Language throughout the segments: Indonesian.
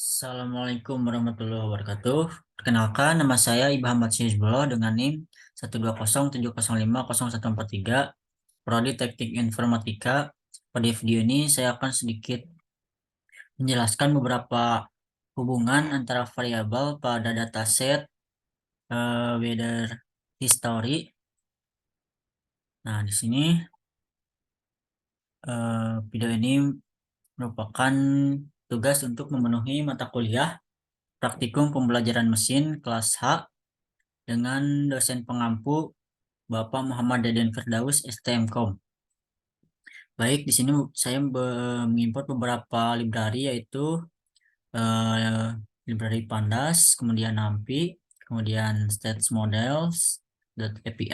Assalamualaikum warahmatullahi wabarakatuh. Perkenalkan, nama saya Ibrahim Ahmad Syihzbollah dengan NIM 12070050143, Prodi Teknik Informatika. Pada video ini saya akan sedikit menjelaskan beberapa hubungan antara variabel pada dataset weather history. Nah, di sini video ini merupakan tugas untuk memenuhi mata kuliah praktikum pembelajaran mesin kelas H dengan dosen pengampu Bapak Muhammad Deden Firdaus STMKOM. Baik, di sini saya mengimport beberapa library yaitu library Pandas, kemudian NumPy, kemudian Stats Models, .api,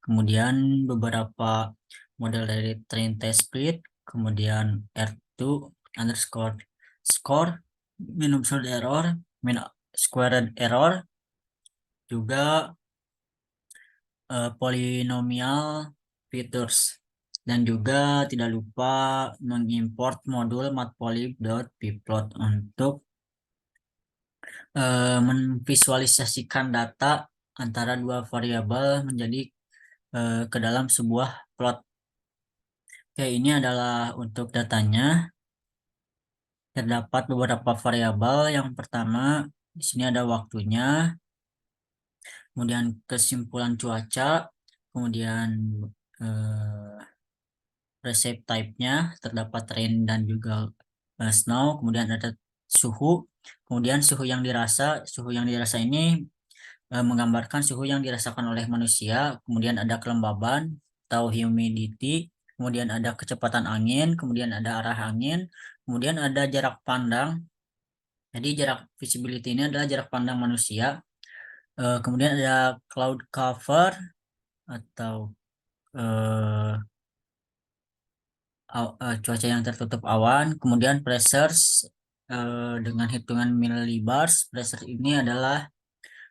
kemudian beberapa model dari train test split, kemudian R2 underscore score, min absolute error, min squared error, juga polinomial features, dan juga tidak lupa mengimport modul matplotlib.pplot untuk memvisualisasikan data antara dua variabel menjadi ke dalam sebuah plot. Oke, ini adalah untuk datanya. Terdapat beberapa variabel. Yang pertama, di sini ada waktunya, kemudian kesimpulan cuaca, kemudian eh, receive type-nya, terdapat rain dan juga snow, kemudian ada suhu, kemudian suhu yang dirasa ini menggambarkan suhu yang dirasakan oleh manusia, kemudian ada kelembaban atau humidity, kemudian ada kecepatan angin, kemudian ada arah angin, kemudian ada jarak pandang. Jadi jarak visibility ini adalah jarak pandang manusia. Kemudian ada cloud cover atau eh, cuaca yang tertutup awan, kemudian pressures dengan hitungan millibars. Pressure ini adalah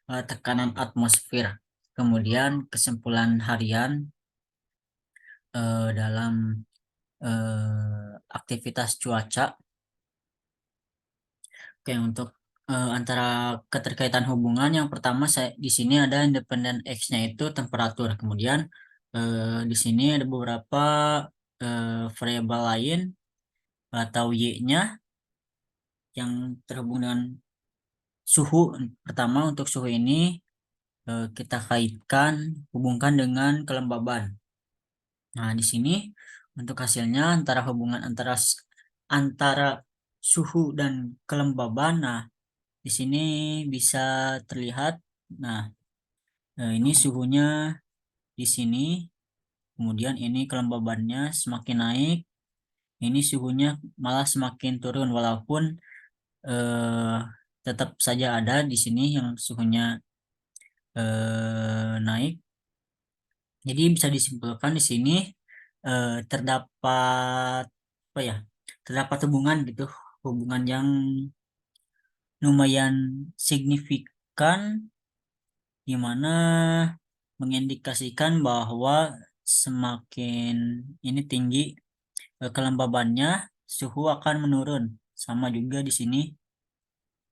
tekanan atmosfer. Kemudian kesimpulan harian dalam aktivitas cuaca. Oke, untuk antara keterkaitan hubungan yang pertama saya di sini ada independen X-nya itu temperatur. Kemudian di sini ada beberapa variabel lain atau Y-nya yang terhubung dengan suhu. Pertama, untuk suhu ini kita kaitkan, hubungkan dengan kelembaban. Nah, di sini untuk hasilnya antara hubungan antara suhu dan kelembaban. Nah, di sini bisa terlihat. Nah, ini suhunya di sini, kemudian ini kelembabannya semakin naik, ini suhunya malah semakin turun walaupun eh, tetap saja ada di sini yang suhunya naik. Jadi bisa disimpulkan di sini terdapat apa ya? Terdapat hubungan gitu, hubungan yang lumayan signifikan di mana mengindikasikan bahwa semakin ini tinggi kelembabannya, suhu akan menurun. Sama juga di sini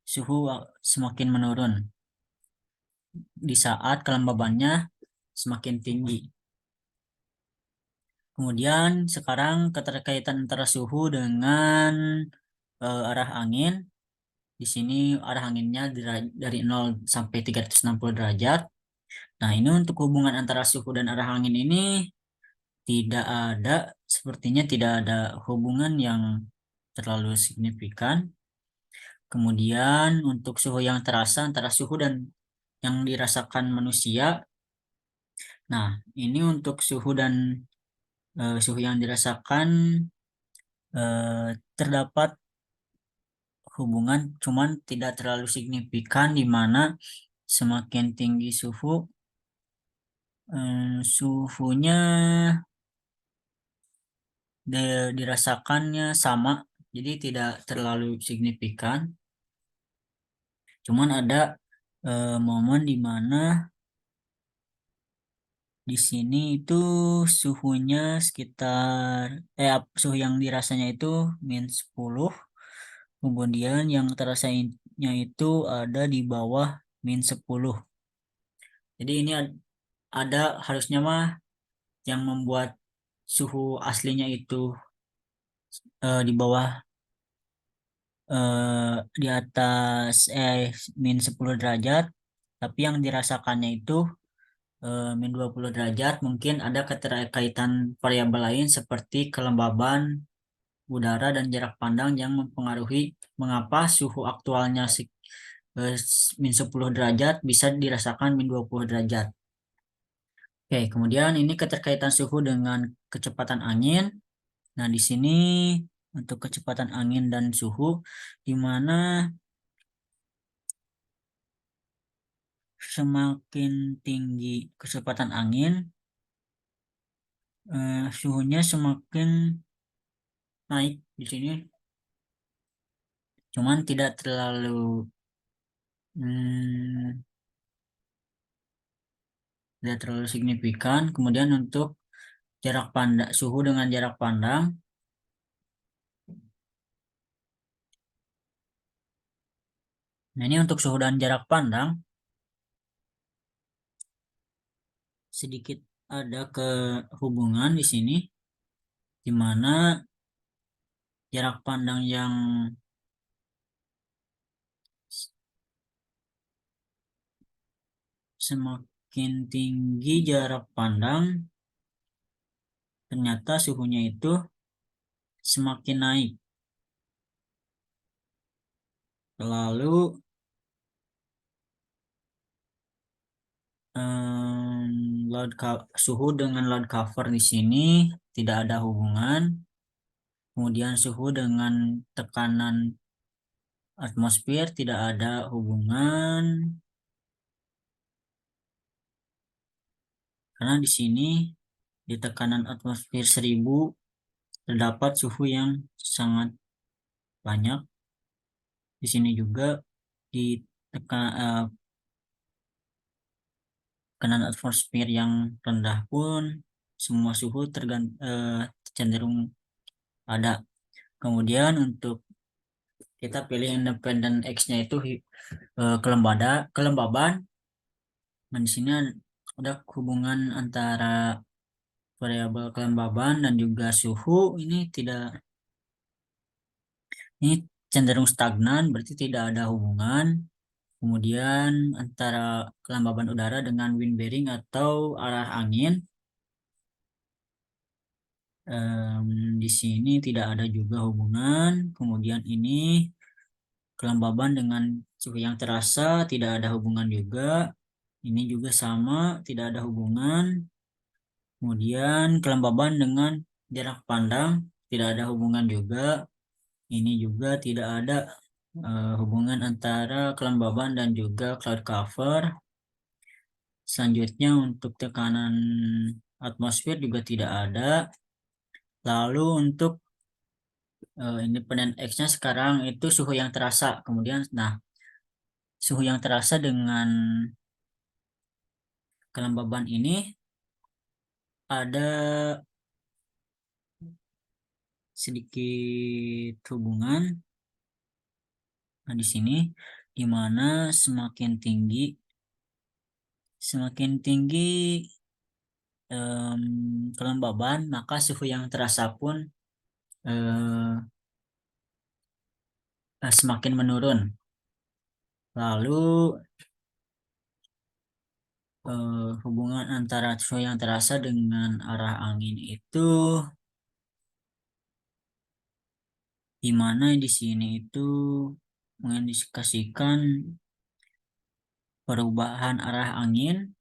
suhu semakin menurun di saat kelembabannya semakin tinggi. Kemudian sekarang keterkaitan antara suhu dengan arah angin. Di sini arah anginnya dari 0 sampai 360 derajat. Nah, ini untuk hubungan antara suhu dan arah angin ini tidak ada, sepertinya tidak ada hubungan yang terlalu signifikan. Kemudian untuk suhu yang terasa antara suhu dan yang dirasakan manusia. Nah, ini untuk suhu dan suhu yang dirasakan terdapat hubungan, cuman tidak terlalu signifikan di mana semakin tinggi suhu, suhunya dirasakannya sama, jadi tidak terlalu signifikan. Cuman ada momen di mana di sini itu suhunya sekitar suhu yang dirasanya itu -10, Kemudian yang terasanya itu ada di bawah -10. Jadi ini ada harusnya mah yang membuat suhu aslinya itu di bawah di atas -10 derajat, tapi yang dirasakannya itu -20 derajat. Mungkin ada keterkaitan variabel lain seperti kelembaban udara dan jarak pandang yang mempengaruhi mengapa suhu aktualnya -10 derajat bisa dirasakan -20 derajat. Oke, kemudian ini keterkaitan suhu dengan kecepatan angin. Nah, di sini untuk kecepatan angin dan suhu, di mana semakin tinggi kecepatan angin, suhunya semakin naik di sini, cuman hmm, tidak terlalu signifikan. Kemudian untuk jarak pandang, suhu dengan jarak pandang, nah ini untuk suhu dan jarak pandang sedikit ada kehubungan di sini, di mana jarak pandang yang semakin tinggi jarak pandang, ternyata suhunya itu semakin naik. Lalu suhu dengan load cover di sini tidak ada hubungan. Kemudian suhu dengan tekanan atmosfer tidak ada hubungan, karena di sini di tekanan atmosfer 1000 terdapat suhu yang sangat banyak. Di sini juga di tekanan atmosfer yang rendah pun semua suhu cenderung ada. Kemudian untuk kita pilih independen X-nya itu kelembaban. Dan di sini ada hubungan antara variabel kelembaban dan juga suhu. Ini cenderung stagnan, berarti tidak ada hubungan. Kemudian antara kelembaban udara dengan wind bearing atau arah angin, di sini tidak ada juga hubungan. Kemudian ini kelembaban dengan suhu yang terasa tidak ada hubungan juga. Ini juga sama, tidak ada hubungan. Kemudian kelembaban dengan jarak pandang tidak ada hubungan juga. Ini juga tidak ada hubungan antara kelembaban dan juga cloud cover. Selanjutnya untuk tekanan atmosfer juga tidak ada. Lalu untuk independen X-nya sekarang itu suhu yang terasa. Kemudian, nah, suhu yang terasa dengan kelembaban ini ada sedikit hubungan. Nah, di sini di mana semakin tinggi kelembaban, maka suhu yang terasa pun semakin menurun. Lalu hubungan antara suhu yang terasa dengan arah angin itu di mana di sini itu mengindikasikan perubahan arah angin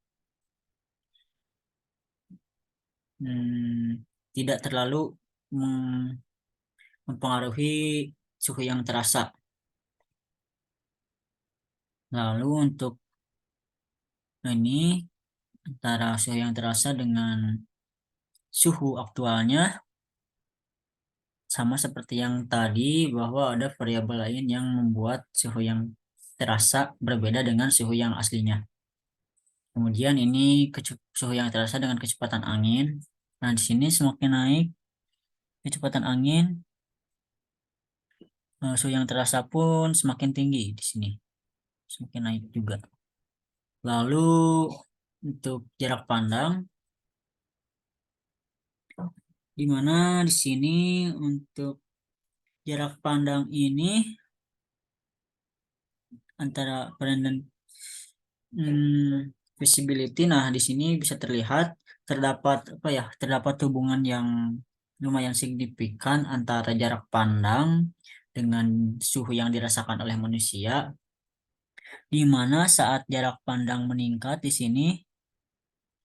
tidak terlalu mempengaruhi suhu yang terasa. Lalu untuk ini antara suhu yang terasa dengan suhu aktualnya sama seperti yang tadi, bahwa ada variabel lain yang membuat suhu yang terasa berbeda dengan suhu yang aslinya. Kemudian ini suhu yang terasa dengan kecepatan angin. Nah, di sini semakin naik kecepatan angin, suhu yang terasa pun semakin tinggi di sini, semakin naik juga. Lalu untuk jarak pandang, di mana di sini untuk jarak pandang ini antara pandan dan visibility. Nah, di sini bisa terlihat terdapat hubungan yang lumayan signifikan antara jarak pandang dengan suhu yang dirasakan oleh manusia, di mana saat jarak pandang meningkat di sini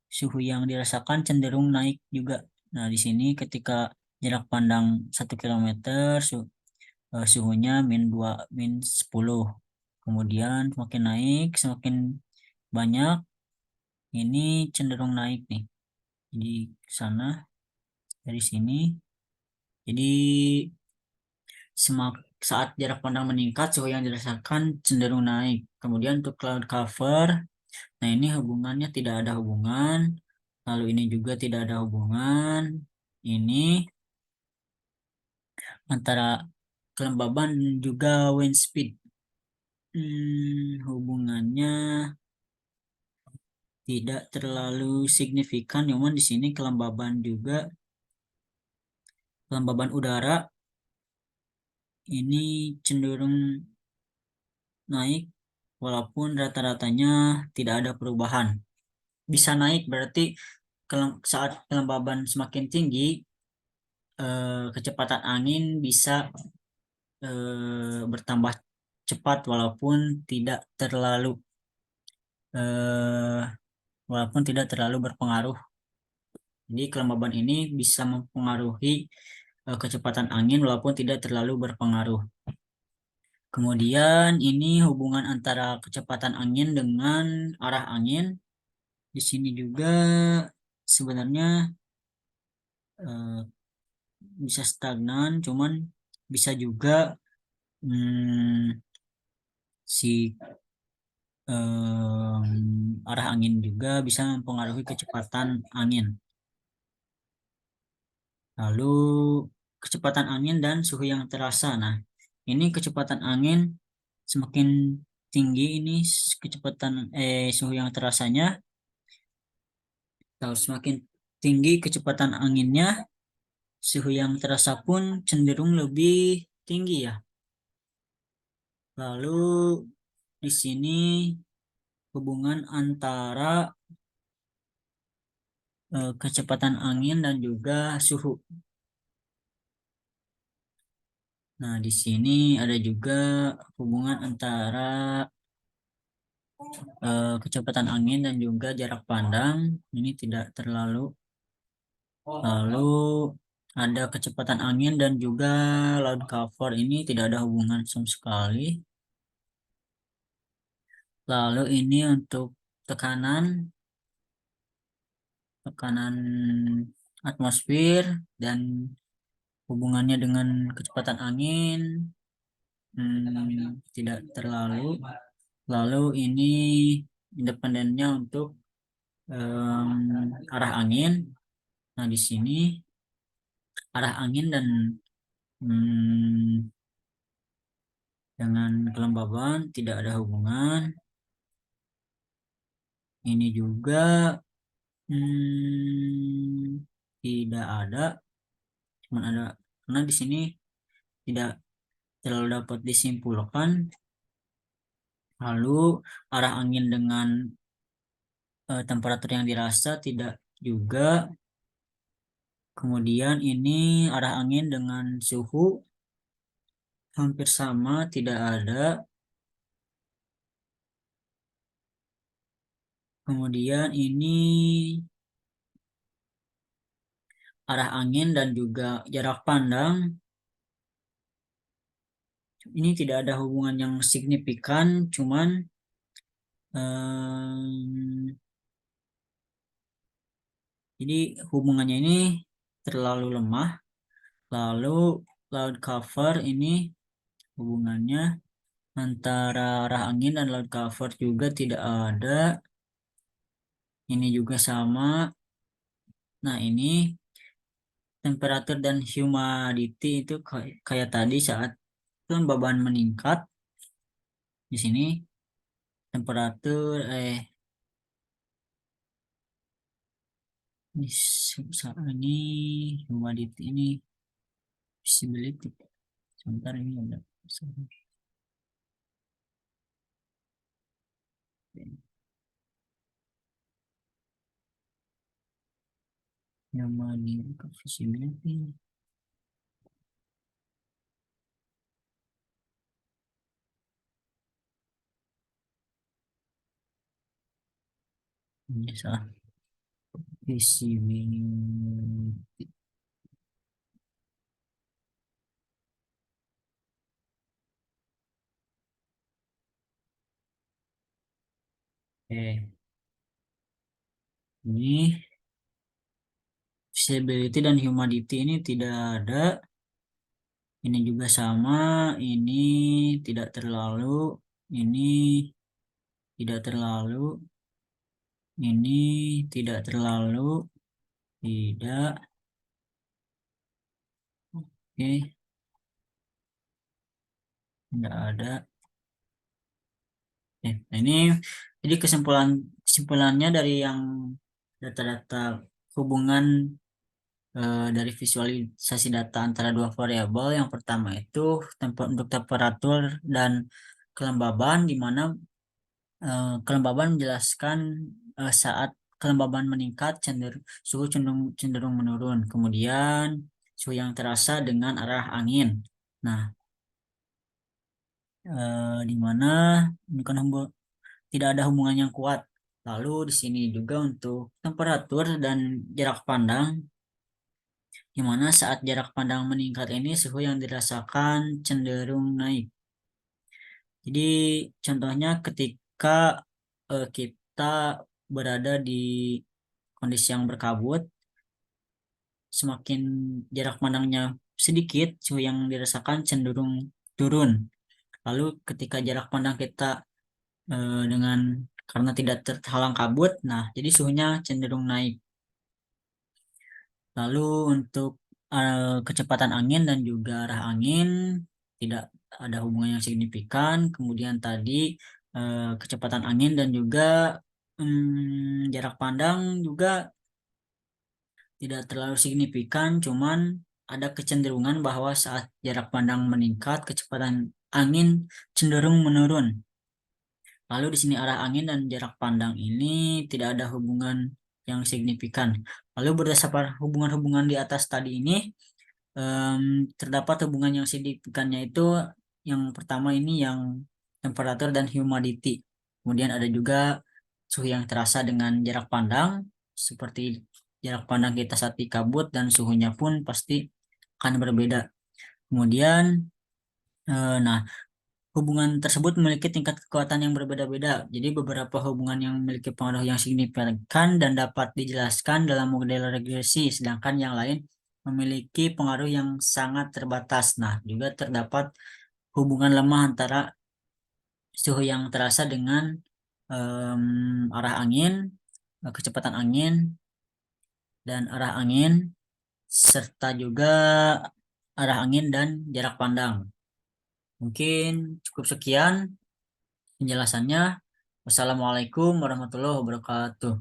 suhu yang dirasakan cenderung naik juga. Nah, di sini ketika jarak pandang 1 kilometer suhunya -2, -10. Kemudian semakin naik, semakin banyak, ini cenderung naik nih. Di sana, dari sini. Jadi saat jarak pandang meningkat, suhu yang dirasakan cenderung naik. Kemudian untuk cloud cover, nah ini hubungannya tidak ada hubungan. Lalu ini juga tidak ada hubungan. Ini antara kelembaban dan juga wind speed. Hubungannya tidak terlalu signifikan, namun di sini kelembaban udara ini cenderung naik walaupun rata-ratanya tidak ada perubahan. Bisa naik berarti saat kelembaban semakin tinggi, kecepatan angin bisa bertambah cepat eh, walaupun tidak terlalu berpengaruh. Jadi kelembaban ini bisa mempengaruhi kecepatan angin walaupun tidak terlalu berpengaruh. Kemudian ini hubungan antara kecepatan angin dengan arah angin. Di sini juga sebenarnya eh, bisa stagnan, cuman bisa juga hmm, si arah angin juga bisa mempengaruhi kecepatan angin. Lalu kecepatan angin dan suhu yang terasa. Nah, ini kecepatan angin semakin tinggi, ini suhu yang terasanya. Kalau semakin tinggi kecepatan anginnya, suhu yang terasa pun cenderung lebih tinggi ya. Lalu di sini hubungan antara kecepatan angin dan juga suhu. Nah, di sini ada juga hubungan antara kecepatan angin dan juga jarak pandang. Ini tidak terlalu. Lalu ada kecepatan angin dan juga cloud cover. Ini tidak ada hubungan sama sekali. Lalu ini untuk tekanan tekanan atmosfer dan hubungannya dengan kecepatan angin tidak terlalu. Lalu ini independennya untuk arah angin. Nah, di sini arah angin dan hmm, dengan kelembaban tidak ada hubungan. Ini juga tidak ada, cuma ada karena di sini tidak terlalu dapat disimpulkan. Lalu arah angin dengan temperatur yang dirasa tidak juga. Kemudian ini arah angin dengan suhu hampir sama, tidak ada. Kemudian ini arah angin dan juga jarak pandang. Ini tidak ada hubungan yang signifikan, cuman jadi hubungannya ini terlalu lemah. Lalu cloud cover ini hubungannya antara arah angin dan cloud cover juga tidak ada. Ini juga sama. Nah, ini temperatur dan humidity itu kayak tadi saat kelembaban meningkat. Di sini temperatur ini ini humidity ini visibility. Sebentar ini ada humidity visibility. Ini salah. Visibility. Ini visibility dan humidity ini tidak ada. Ini juga sama. Ini tidak terlalu. Ini tidak terlalu. Ini tidak terlalu. Tidak. Oke. Tidak ada. Nah ini jadi kesimpulannya dari yang data-data hubungan dari visualisasi data antara dua variabel. Yang pertama itu untuk temperatur dan kelembaban, di mana kelembaban menjelaskan saat kelembaban meningkat suhu cenderung menurun. Kemudian suhu yang terasa dengan arah angin. Nah, di mana bukan tidak ada hubungan yang kuat. Lalu di sini juga untuk temperatur dan jarak pandang, di mana saat jarak pandang meningkat ini suhu yang dirasakan cenderung naik. Jadi contohnya ketika kita berada di kondisi yang berkabut, semakin jarak pandangnya sedikit, suhu yang dirasakan cenderung turun. Lalu ketika jarak pandang kita dengan karena tidak terhalang kabut, nah jadi suhunya cenderung naik. Lalu untuk kecepatan angin dan juga arah angin tidak ada hubungan yang signifikan. Kemudian tadi kecepatan angin dan juga jarak pandang juga tidak terlalu signifikan, cuman ada kecenderungan bahwa saat jarak pandang meningkat, kecepatan angin cenderung menurun. Lalu di sini arah angin dan jarak pandang ini tidak ada hubungan yang signifikan. Lalu berdasarkan hubungan-hubungan di atas tadi ini, terdapat hubungan yang signifikannya itu yang pertama ini yang temperatur dan humidity. Kemudian ada juga suhu yang terasa dengan jarak pandang, seperti jarak pandang kita saat di kabut dan suhunya pun pasti akan berbeda. Kemudian, nah hubungan tersebut memiliki tingkat kekuatan yang berbeda-beda. Jadi beberapa hubungan yang memiliki pengaruh yang signifikan dan dapat dijelaskan dalam model regresi, sedangkan yang lain memiliki pengaruh yang sangat terbatas. Nah, juga terdapat hubungan lemah antara suhu yang terasa dengan arah angin, kecepatan angin, dan arah angin, serta juga arah angin dan jarak pandang. Mungkin cukup sekian penjelasannya. Wassalamualaikum warahmatullahi wabarakatuh.